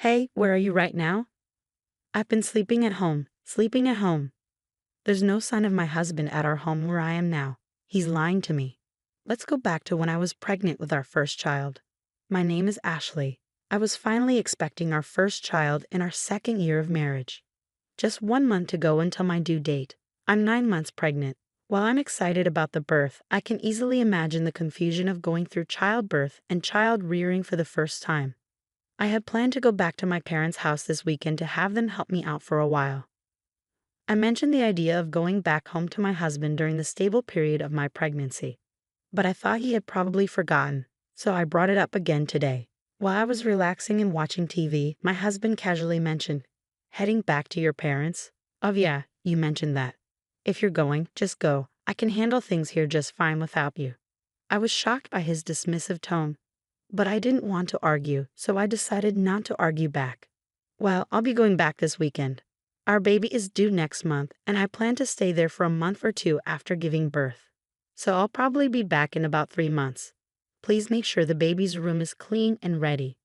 Hey, where are you right now? I've been sleeping at home. There's no sign of my husband at our home where I am now. He's lying to me. Let's go back to when I was pregnant with our first child. My name is Ashley. I was finally expecting our first child in our second year of marriage. Just 1 month to go until my due date. I'm 9 months pregnant. While I'm excited about the birth, I can easily imagine the confusion of going through childbirth and child rearing for the first time. I had planned to go back to my parents' house this weekend to have them help me out for a while. I mentioned the idea of going back home to my husband during the stable period of my pregnancy, but I thought he had probably forgotten, so I brought it up again today. While I was relaxing and watching TV, my husband casually mentioned, "Heading back to your parents? Oh yeah, you mentioned that. If you're going, just go. I can handle things here just fine without you." I was shocked by his dismissive tone, but I didn't want to argue, so I decided not to argue back. "Well, I'll be going back this weekend. Our baby is due next month, and I plan to stay there for a month or two after giving birth. So I'll probably be back in about 3 months. Please make sure the baby's room is clean and ready."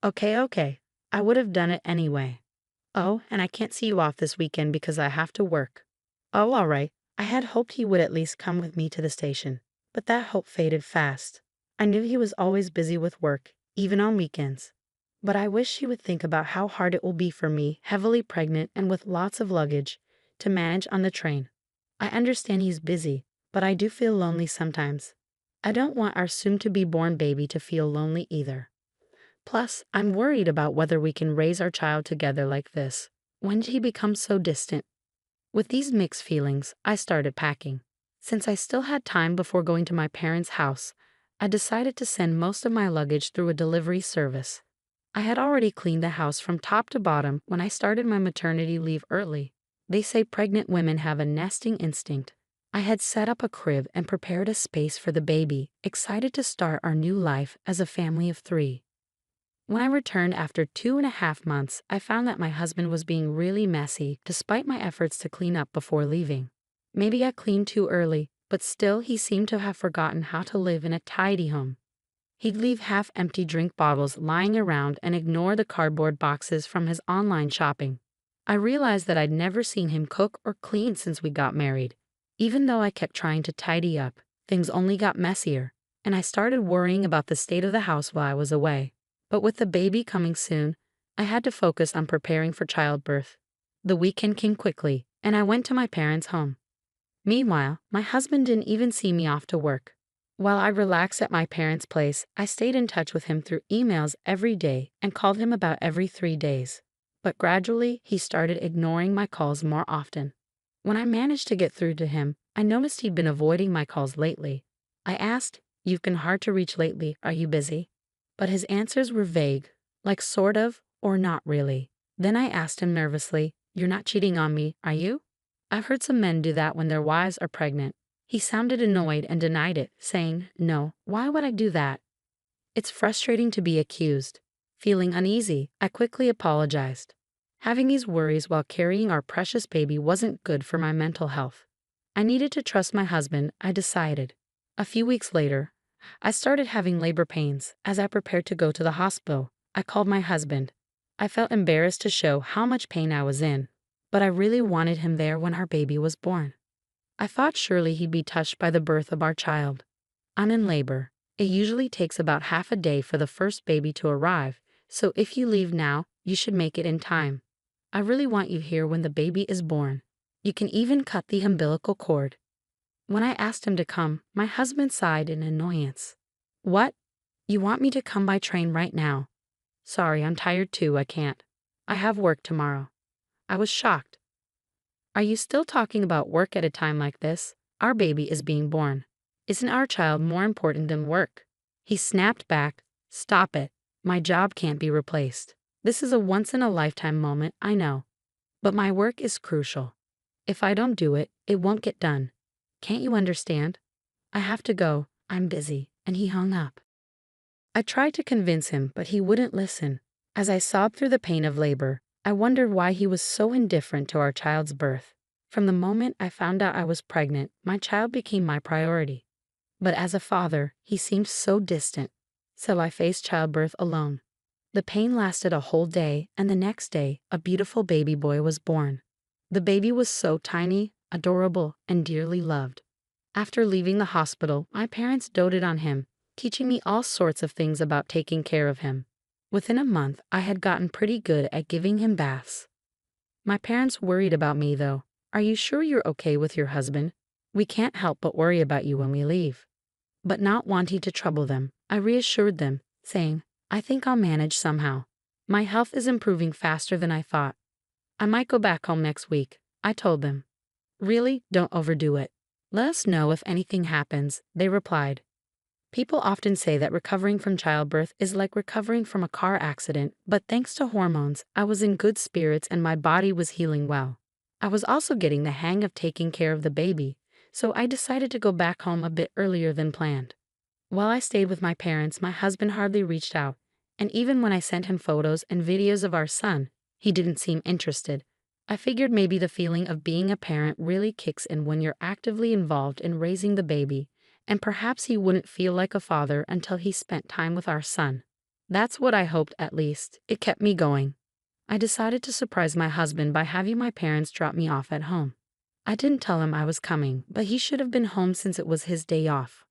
Okay. I would have done it anyway. "Oh, and I can't see you off this weekend because I have to work." "Oh, all right." I had hoped he would at least come with me to the station, but that hope faded fast. I knew he was always busy with work, even on weekends. But I wish he would think about how hard it will be for me, heavily pregnant and with lots of luggage, to manage on the train. I understand he's busy, but I do feel lonely sometimes. I don't want our soon-to-be-born baby to feel lonely either. Plus, I'm worried about whether we can raise our child together like this. When did he become so distant? With these mixed feelings, I started packing. Since I still had time before going to my parents' house, I decided to send most of my luggage through a delivery service. I had already cleaned the house from top to bottom when I started my maternity leave early. They say pregnant women have a nesting instinct. I had set up a crib and prepared a space for the baby, excited to start our new life as a family of 3. When I returned after 2.5 months, I found that my husband was being really messy despite my efforts to clean up before leaving. Maybe I cleaned too early, but still he seemed to have forgotten how to live in a tidy home. He'd leave half-empty drink bottles lying around and ignore the cardboard boxes from his online shopping. I realized that I'd never seen him cook or clean since we got married. Even though I kept trying to tidy up, things only got messier, and I started worrying about the state of the house while I was away. But with the baby coming soon, I had to focus on preparing for childbirth. The weekend came quickly, and I went to my parents' home. Meanwhile, my husband didn't even see me off to work. While I relaxed at my parents' place, I stayed in touch with him through emails every day and called him about every 3 days. But gradually, he started ignoring my calls more often. When I managed to get through to him, I noticed he'd been avoiding my calls lately. I asked, "You've been hard to reach lately, are you busy?" But his answers were vague, like sort of or not really. Then I asked him nervously, "You're not cheating on me, are you?" I've heard some men do that when their wives are pregnant. He sounded annoyed and denied it, saying, "No, why would I do that?" It's frustrating to be accused. Feeling uneasy, I quickly apologized. Having these worries while carrying our precious baby wasn't good for my mental health. I needed to trust my husband, I decided. A few weeks later, I started having labor pains. As I prepared to go to the hospital, I called my husband. I felt embarrassed to show how much pain I was in, but I really wanted him there when our baby was born. I thought surely he'd be touched by the birth of our child. I'm in labor. It usually takes about half a day for the first baby to arrive, so if you leave now, you should make it in time. I really want you here when the baby is born. You can even cut the umbilical cord. When I asked him to come, my husband sighed in annoyance. "What? You want me to come by train right now?" "Sorry, I'm tired too, I can't. I have work tomorrow." I was shocked. "Are you still talking about work at a time like this? Our baby is being born. Isn't our child more important than work?" He snapped back, "Stop it. My job can't be replaced. This is a once-in-a-lifetime moment, I know. But my work is crucial. If I don't do it, it won't get done. Can't you understand? I have to go. I'm busy." And he hung up. I tried to convince him, but he wouldn't listen. As I sobbed through the pain of labor, I wondered why he was so indifferent to our child's birth. From the moment I found out I was pregnant, my child became my priority. But as a father, he seemed so distant. So I faced childbirth alone. The pain lasted a whole day, and the next day, a beautiful baby boy was born. The baby was so tiny, adorable, and dearly loved. After leaving the hospital, my parents doted on him, teaching me all sorts of things about taking care of him. Within a month, I had gotten pretty good at giving him baths. My parents worried about me, though. "Are you sure you're okay with your husband? We can't help but worry about you when we leave." But not wanting to trouble them, I reassured them, saying, "I think I'll manage somehow. My health is improving faster than I thought. I might go back home next week," I told them. "Really, don't overdo it. Let us know if anything happens," they replied. People often say that recovering from childbirth is like recovering from a car accident, but thanks to hormones, I was in good spirits and my body was healing well. I was also getting the hang of taking care of the baby, so I decided to go back home a bit earlier than planned. While I stayed with my parents, my husband hardly reached out, and even when I sent him photos and videos of our son, he didn't seem interested. I figured maybe the feeling of being a parent really kicks in when you're actively involved in raising the baby, and perhaps he wouldn't feel like a father until he spent time with our son. That's what I hoped, at least. It kept me going. I decided to surprise my husband by having my parents drop me off at home. I didn't tell him I was coming, but he should have been home since it was his day off.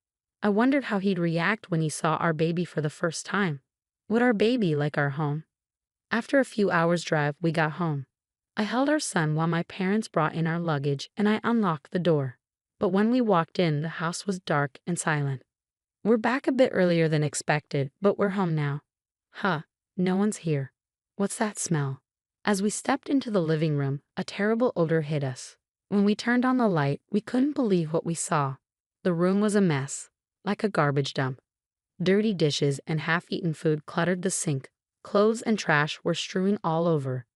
I wondered how he'd react when he saw our baby for the first time. Would our baby like our home? After a few hours' drive, we got home. I held our son while my parents brought in our luggage, and I unlocked the door. But when we walked in, the house was dark and silent. "We're back a bit earlier than expected, but we're home now." "Huh, no one's here. What's that smell?" As we stepped into the living room, a terrible odor hit us. When we turned on the light, we couldn't believe what we saw. The room was a mess, like a garbage dump. Dirty dishes and half-eaten food cluttered the sink. Clothes and trash were strewn all over.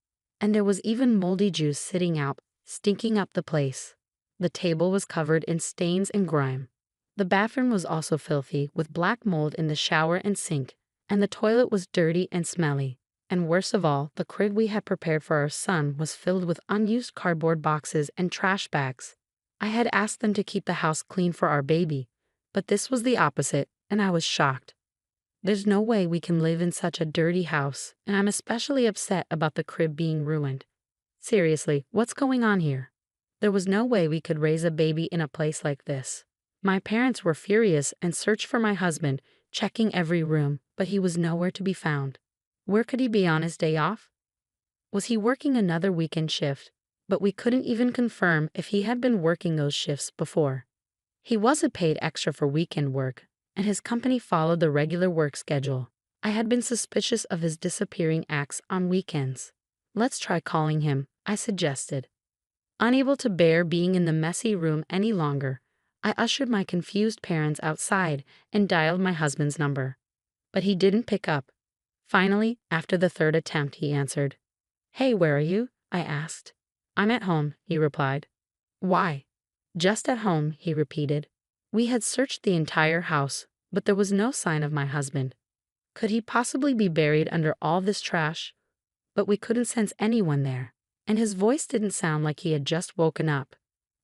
And there was even moldy juice sitting out, stinking up the place. The table was covered in stains and grime. The bathroom was also filthy, with black mold in the shower and sink, and the toilet was dirty and smelly. And worst of all, the crib we had prepared for our son was filled with unused cardboard boxes and trash bags. I had asked them to keep the house clean for our baby, but this was the opposite, and I was shocked. There's no way we can live in such a dirty house, and I'm especially upset about the crib being ruined. Seriously, what's going on here? There was no way we could raise a baby in a place like this. My parents were furious and searched for my husband, checking every room, but he was nowhere to be found. Where could he be on his day off? Was he working another weekend shift? But we couldn't even confirm if he had been working those shifts before. He wasn't paid extra for weekend work, and his company followed the regular work schedule. I had been suspicious of his disappearing acts on weekends. "Let's try calling him," I suggested. Unable to bear being in the messy room any longer, I ushered my confused parents outside and dialed my husband's number. But he didn't pick up. Finally, after the third attempt, he answered. "Hey, where are you?" I asked. "I'm at home," he replied. "Why?" "Just at home," he repeated. We had searched the entire house, but there was no sign of my husband. Could he possibly be buried under all this trash? But we couldn't sense anyone there, and his voice didn't sound like he had just woken up.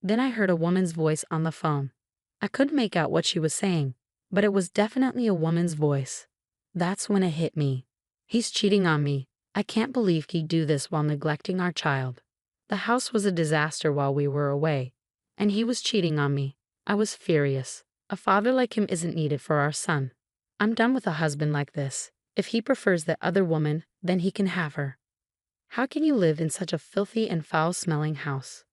Then I heard a woman's voice on the phone. I couldn't make out what she was saying, but it was definitely a woman's voice. That's when it hit me. He's cheating on me. I can't believe he'd do this while neglecting our child. The house was a disaster while we were away, and he was cheating on me. I was furious. A father like him isn't needed for our son. I'm done with a husband like this. If he prefers that other woman, then he can have her. How can you live in such a filthy and foul-smelling house?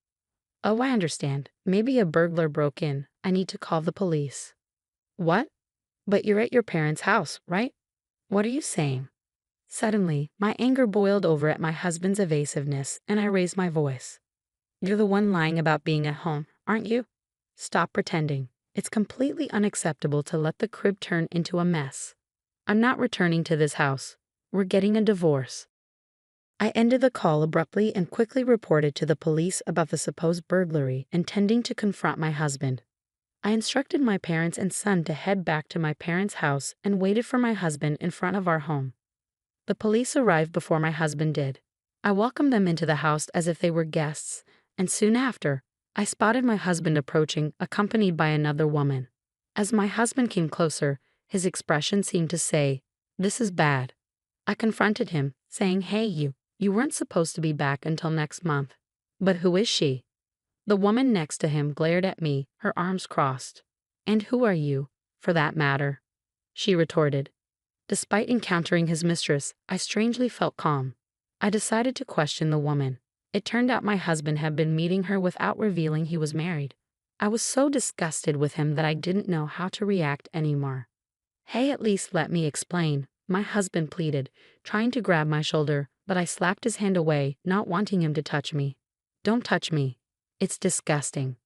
Oh, I understand. Maybe a burglar broke in. I need to call the police. What? But you're at your parents' house, right? What are you saying? Suddenly, my anger boiled over at my husband's evasiveness, and I raised my voice. You're the one lying about being at home, aren't you? Stop pretending. It's completely unacceptable to let the crib turn into a mess. I'm not returning to this house. We're getting a divorce. I ended the call abruptly and quickly reported to the police about the supposed burglary, intending to confront my husband. I instructed my parents and son to head back to my parents' house and waited for my husband in front of our home. The police arrived before my husband did. I welcomed them into the house as if they were guests, and soon after, I spotted my husband approaching, accompanied by another woman. As my husband came closer, his expression seemed to say, "This is bad." I confronted him, saying, "Hey, you weren't supposed to be back until next month." "But who is she?" The woman next to him glared at me, her arms crossed. "And who are you, for that matter?" she retorted. Despite encountering his mistress, I strangely felt calm. I decided to question the woman. It turned out my husband had been meeting her without revealing he was married. I was so disgusted with him that I didn't know how to react anymore. "Hey, at least let me explain," my husband pleaded, trying to grab my shoulder, but I slapped his hand away, not wanting him to touch me. "Don't touch me. It's disgusting.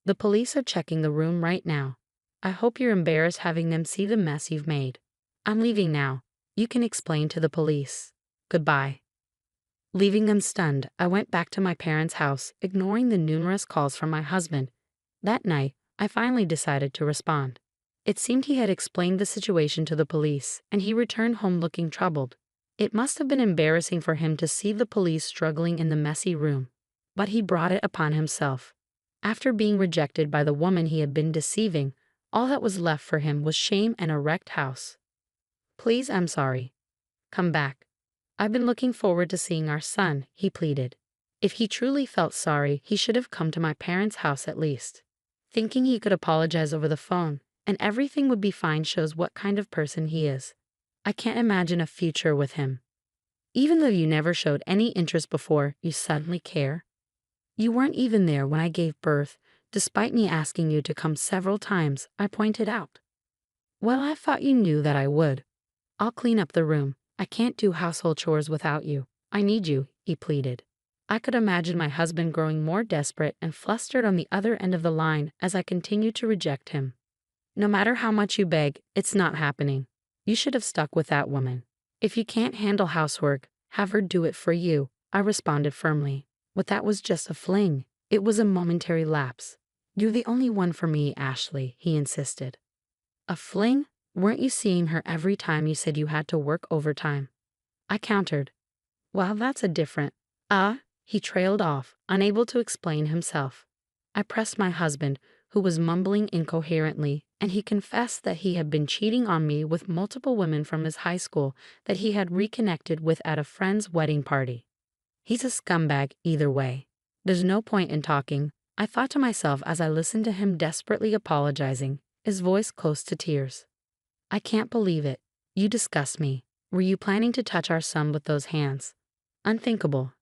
The police are checking the room right now. I hope you're embarrassed having them see the mess you've made. I'm leaving now. You can explain to the police. Goodbye." Leaving them stunned, I went back to my parents' house, ignoring the numerous calls from my husband. That night, I finally decided to respond. It seemed he had explained the situation to the police, and he returned home looking troubled. It must have been embarrassing for him to see the police struggling in the messy room, but he brought it upon himself. After being rejected by the woman he had been deceiving, all that was left for him was shame and a wrecked house. "Please, I'm sorry. Come back. I've been looking forward to seeing our son," he pleaded. If he truly felt sorry, he should have come to my parents' house at least. Thinking he could apologize over the phone, and everything would be fine shows what kind of person he is. I can't imagine a future with him. Even though you never showed any interest before, you suddenly care? You weren't even there when I gave birth, despite me asking you to come several times, I pointed out. "Well, I thought you knew that I would. I'll clean up the room. I can't do household chores without you. I need you," he pleaded. I could imagine my husband growing more desperate and flustered on the other end of the line as I continued to reject him. "No matter how much you beg, it's not happening. You should have stuck with that woman. If you can't handle housework, have her do it for you," I responded firmly. "But that was just a fling. It was a momentary lapse. You're the only one for me, Ashley," he insisted. "A fling? Weren't you seeing her every time you said you had to work overtime?" I countered. "Well, that's a different—" He trailed off, unable to explain himself. I pressed my husband, who was mumbling incoherently, and he confessed that he had been cheating on me with multiple women from his high school that he had reconnected with at a friend's wedding party. He's a scumbag either way. There's no point in talking, I thought to myself as I listened to him desperately apologizing, his voice close to tears. "I can't believe it. You disgust me. Were you planning to touch our son with those hands?" "Unthinkable,"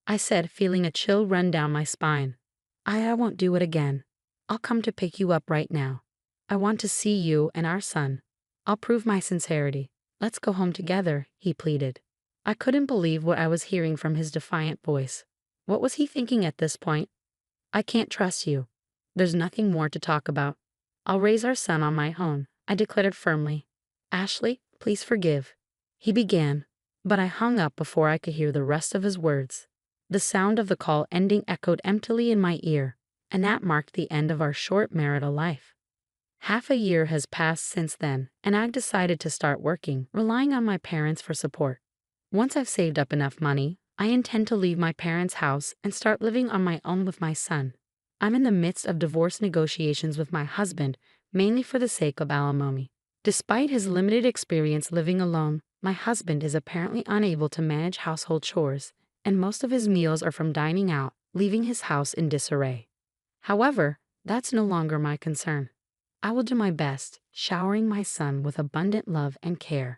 I said, feeling a chill run down my spine. I won't do it again. I'll come to pick you up right now. I want to see you and our son. I'll prove my sincerity. Let's go home together," he pleaded. I couldn't believe what I was hearing from his defiant voice. What was he thinking at this point? "I can't trust you. There's nothing more to talk about. I'll raise our son on my own," I declared firmly. "Ashley, please forgive," he began, but I hung up before I could hear the rest of his words. The sound of the call ending echoed emptily in my ear, and that marked the end of our short marital life. Half a year has passed since then, and I've decided to start working, relying on my parents for support. Once I've saved up enough money, I intend to leave my parents' house and start living on my own with my son. I'm in the midst of divorce negotiations with my husband, mainly for the sake of alimony. Despite his limited experience living alone, my husband is apparently unable to manage household chores, and most of his meals are from dining out, leaving his house in disarray. However, that's no longer my concern. I will do my best, showering my son with abundant love and care,